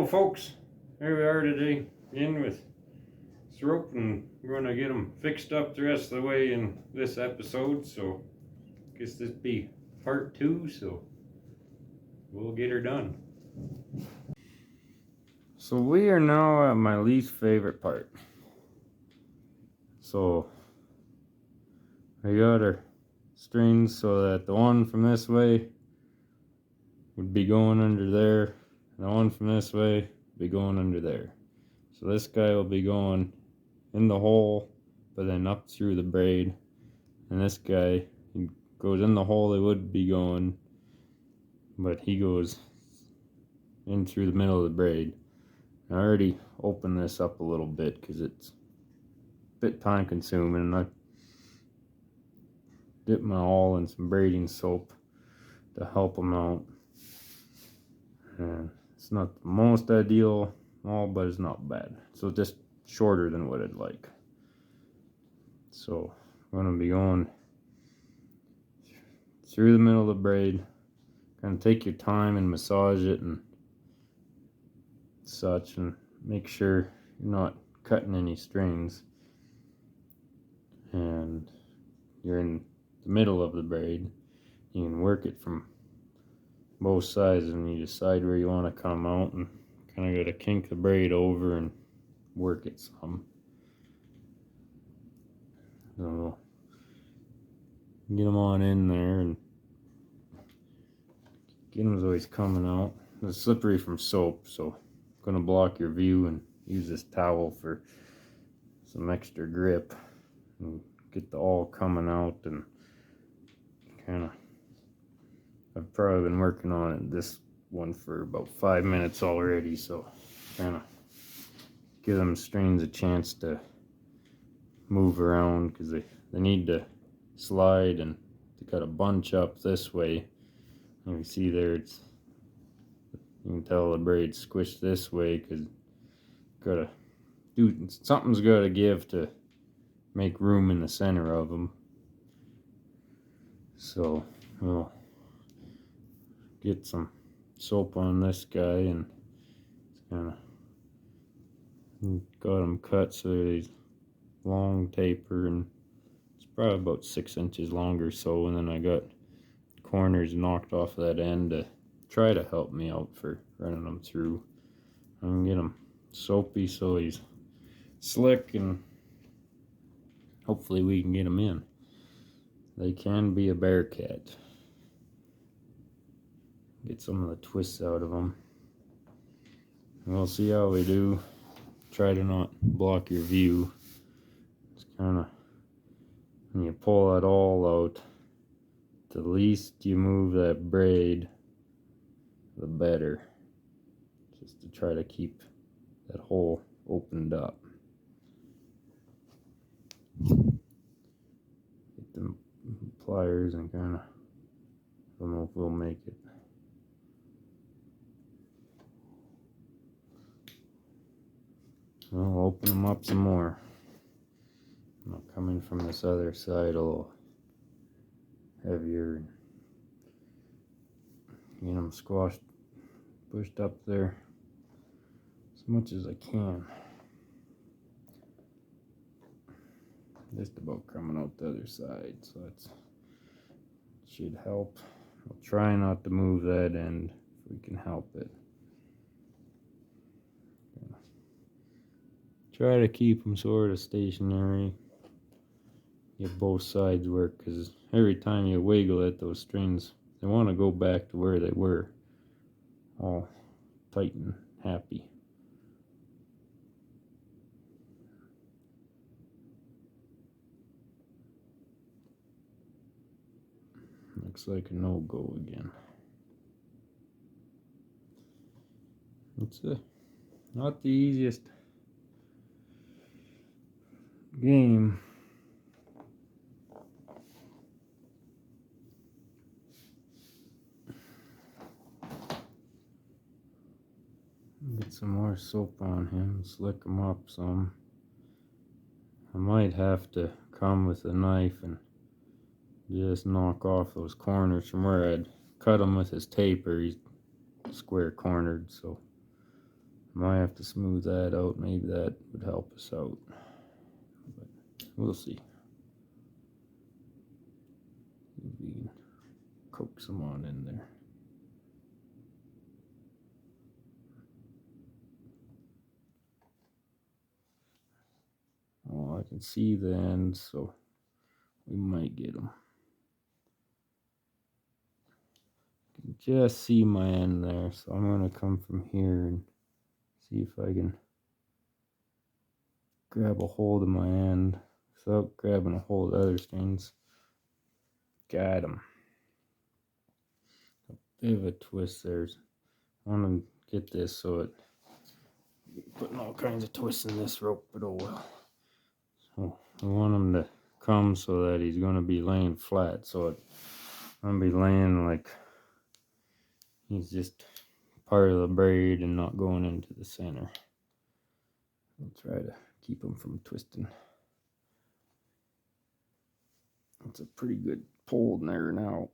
folks, here we are today in with this rope, and we're going to get them fixed up the rest of the way in this episode. So I guess this be part 2, so we'll get her done. So we are now at my least favorite part. So I got our strings so that the one from this way would be going under there, and the one from this way would be going under there. So this guy will be going in the hole, but then up through the braid, and this guy, he goes in the hole they would be going, but he goes in through the middle of the braid. I already opened this up a little bit because it's a bit time consuming, and I dipped my awl in some braiding soap to help them out. And it's not the most ideal awl, but it's not bad. So just shorter than what I'd like. So I'm going to be going through the middle of the braid. Kind of take your time and massage it and such, and make sure you're not cutting any strings. And you're in the middle of the braid. You can work it from both sides, and you decide where you want to come out, and kind of got to kink the braid over and work it some. So get them on in there, and get them always coming out. It's slippery from soap, so I'm going to block your view and use this towel for some extra grip and get the awl coming out. And kind of, I've probably been working on it, this one, for about 5 minutes already, so kind of give them strings a chance to move around, because they need to slide, and they got a bunch up this way. And you see there, you can tell the braid's squished this way because something's got to give to make room in the center of them. So we'll get some soap on this guy, and it's kind of got them cut so these long taper, and it's probably about 6 inches long or so. And then I got corners knocked off that end to try to help me out for running them through. I'm gonna get them soapy so he's slick, and hopefully we can get them in. They can be a bear cat. Get some of the twists out of them. We'll see how we do. Try to not block your view. It's kind of, when you pull that all out, the least you move that braid, the better. Just to try to keep that hole opened up. Get them pliers and kind of, I don't know if we'll make it. I'll open them up some more. Now coming from this other side a little heavier. Get them squashed, pushed up there as much as I can. Just about coming out the other side, so it should help. I'll try not to move that end if we can help it. Try to keep them sort of stationary. Get both sides work, because every time you wiggle it, those strings, they want to go back to where they were, all tight and happy. Looks like a no-go again. It's not the easiest game. Get some more soap on him, slick him up some. I might have to come with a knife and just knock off those corners from where I'd cut him with his taper. He's square cornered, so Might have to smooth that out. Maybe that would help us out. But we'll see. We can coax them on in there. Oh, I can see the ends, so we might get them. I can just see my end there, so I'm going to come from here and see if I can grab a hold of my end without grabbing a hold of other strings. Got him. A bit of a twist there. I want to get this so it putting all kinds of twists in this rope, but oh well. So I want him to come so that he's going to be laying flat, so it's going to be laying like he's just part of the braid and not going into the center. I'll try to keep him from twisting. It's a pretty good pull in there now.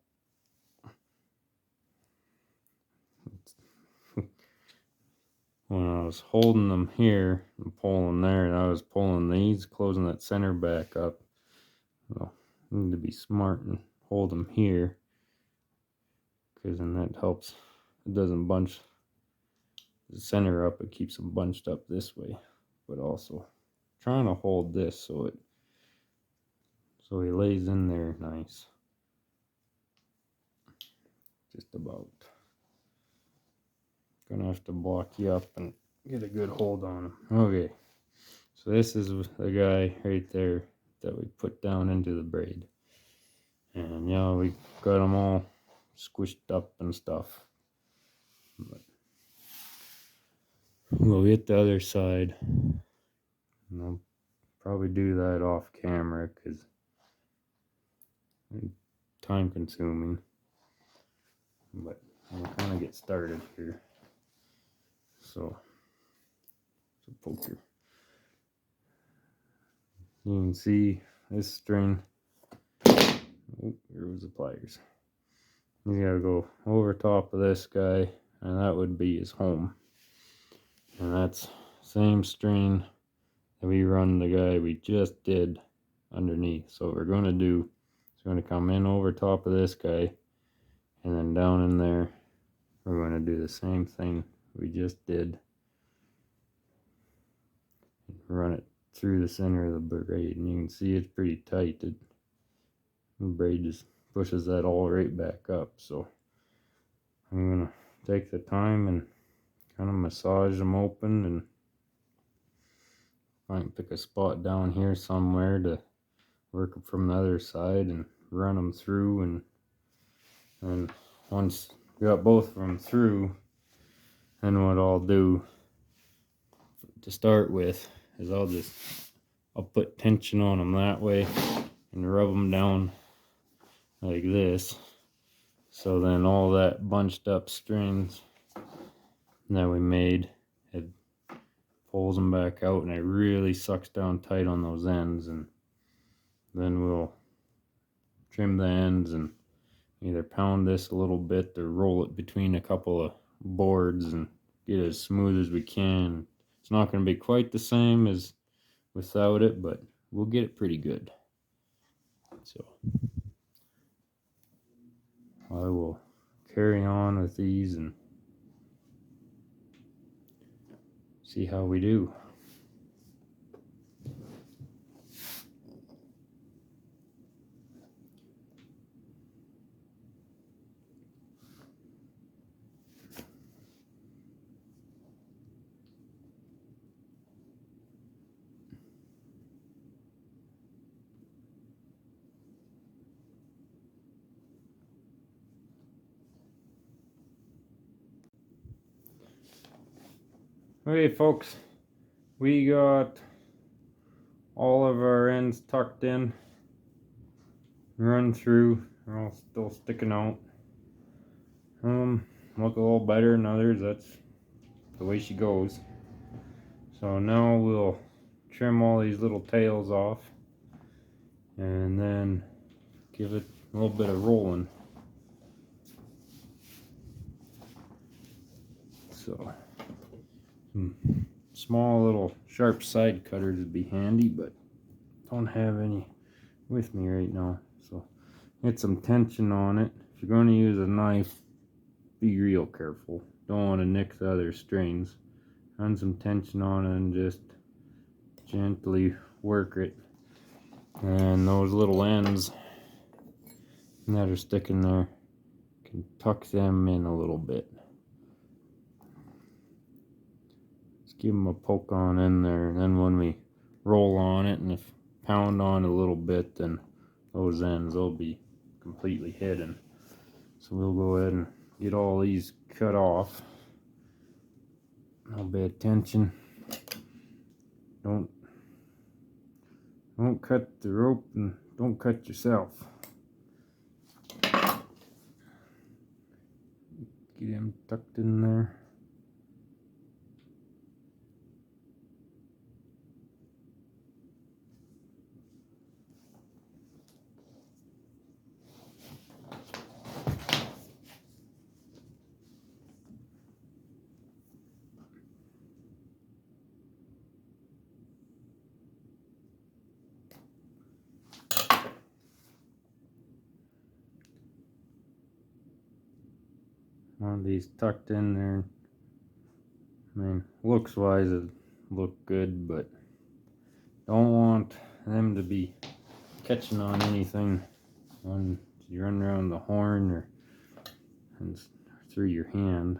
When I was holding them here and pulling there, and I was pulling these, closing that center back up. Well, I need to be smart and hold them here, because then that helps. It doesn't bunch the center up, it keeps them bunched up this way. But also trying to hold this so he lays in there nice. Just about. Gonna have to block you up and get a good hold on him. Okay, so this is the guy right there that we put down into the braid, and yeah, we got them all squished up and stuff. But we'll get the other side, and I'll probably do that off camera because it's time consuming. But I'll kind of get started here. So poker. You can see this string. Oh, here was the pliers. You gotta go over top of this guy, and that would be his home. And that's same string that we run the guy we just did underneath. So what we're gonna do is we're gonna come in over top of this guy, and then down in there, we're gonna do the same thing we just did. Run it through the center of the braid, and you can see it's pretty tight. The braid just pushes that all right back up. So I'm gonna take the time and kind of massage them open, and I can pick a spot down here somewhere to work from the other side and run them through, and once we got both of them through, then what I'll do to start with is I'll put tension on them that way and rub them down like this, so then all that bunched up strings that we made, it pulls them back out, and it really sucks down tight on those ends. And then we'll trim the ends and either pound this a little bit or roll it between a couple of boards and get it as smooth as we can. It's not going to be quite the same as without it, but we'll get it pretty good. So I will carry on with these and see how we do. Okay, folks, we got all of our ends tucked in, run through. They're all still sticking out. Look a little better than others. That's the way she goes. So now we'll trim all these little tails off, and then give it a little bit of rolling. So Some small little sharp side cutters would be handy, but don't have any with me right now. So get some tension on it. If you're going to use a knife, be real careful. Don't want to nick the other strings. Run some tension on it and just gently work it. And those little ends that are sticking there, can tuck them in a little bit. Just give them a poke on in there, and then when we roll on it and if pound on a little bit, then those ends will be completely hidden. So we'll go ahead and get all these cut off. A little bit of tension. Don't cut the rope and don't cut yourself. Get him tucked in there. One of these tucked in there. I mean, looks wise it look good, but don't want them to be catching on anything when you run around the horn or and through your hand.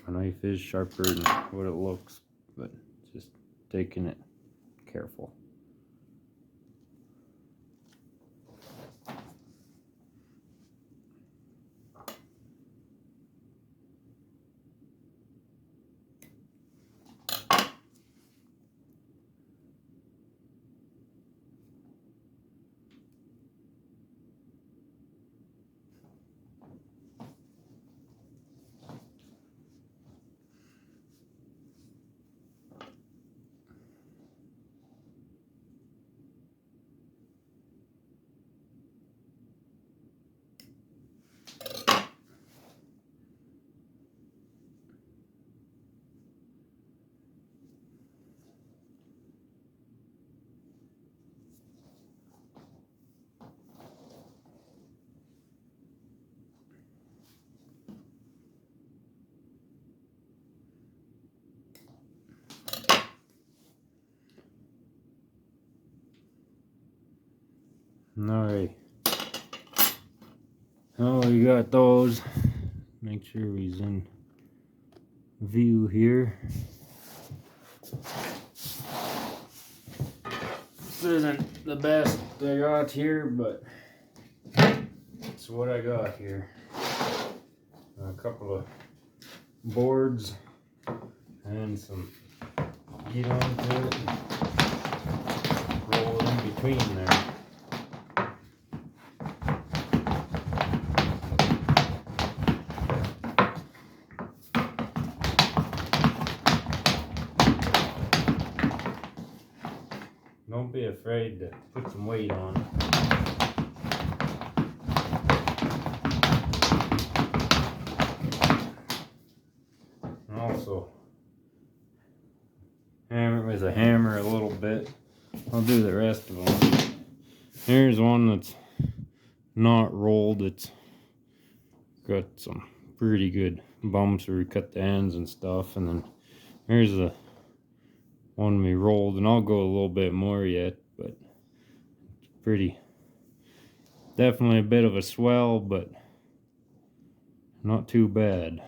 A knife is sharper than what it looks, but just taking it careful. Alright, now we got those. Make sure he's in view here. This isn't the best I got here, but it's what I got here. A couple of boards and some get onto it and roll it in between there. Don't be afraid to put some weight on it. And also hammer it with a hammer a little bit. I'll do the rest of them. Here's one that's not rolled. It's got some pretty good bumps where we cut the ends and stuff. And then here's the one we rolled, and I'll go a little bit more yet, but it's pretty, definitely a bit of a swell, but not too bad.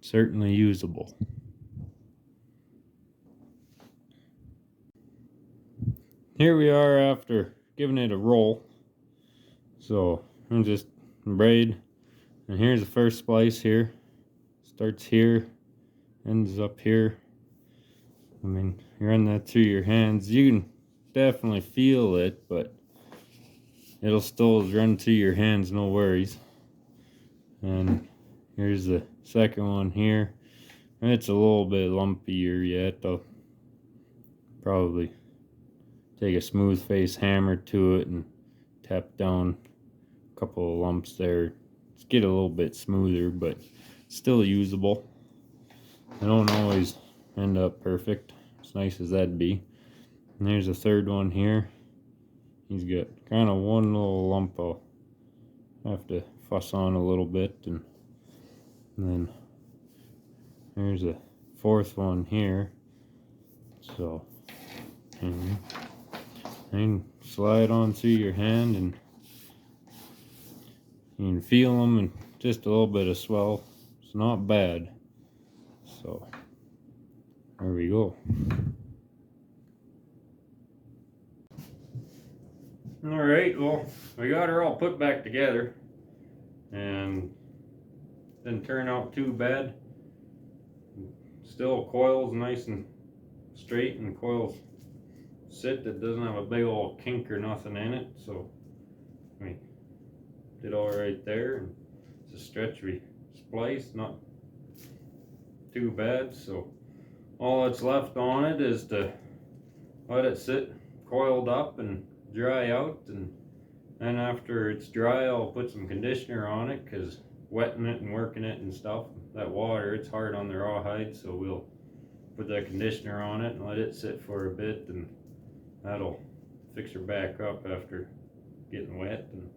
Certainly usable. Here we are after giving it a roll. So I'm just braid, and here's the first splice here. Starts here, ends up here. I mean, you run that through your hands, you can definitely feel it, but it'll still run through your hands, no worries. And here's the second one here. And it's a little bit lumpier yet. I'll probably take a smooth face hammer to it and tap down couple of lumps there. Let's get a little bit smoother, but still usable. They don't always end up perfect, as nice as that'd be. And there's a third one here. He's got kind of one little lump I'll have to fuss on a little bit, and then there's a fourth one here. So, and then slide on through your hand, and you can feel them, and just a little bit of swell. It's not bad. So, there we go. Alright, well, we got her all put back together, and didn't turn out too bad. Still coils nice and straight, and coils sit. It doesn't have a big old kink or nothing in it, so we did all right there. And it's a stretch we spliced, not too bad. So all that's left on it is to let it sit coiled up and dry out, and then after it's dry I'll put some conditioner on it, because wetting it and working it and stuff, that water, it's hard on the rawhide, so we'll put that conditioner on it and let it sit for a bit, and that'll fix her back up after getting wet. And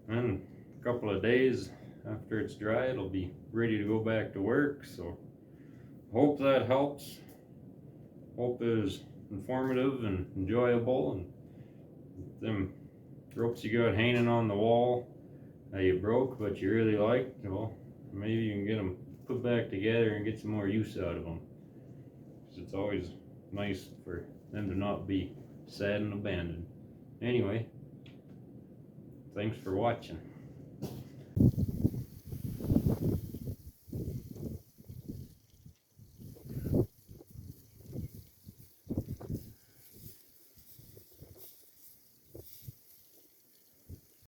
then a couple of days after it's dry it'll be ready to go back to work. So hope that helps. Hope it was informative and enjoyable, and them ropes you got hanging on the wall that you broke but you really liked, well, maybe you can get them put back together and get some more use out of them. It's always nice for them to not be sad and abandoned. Anyway, thanks for watching.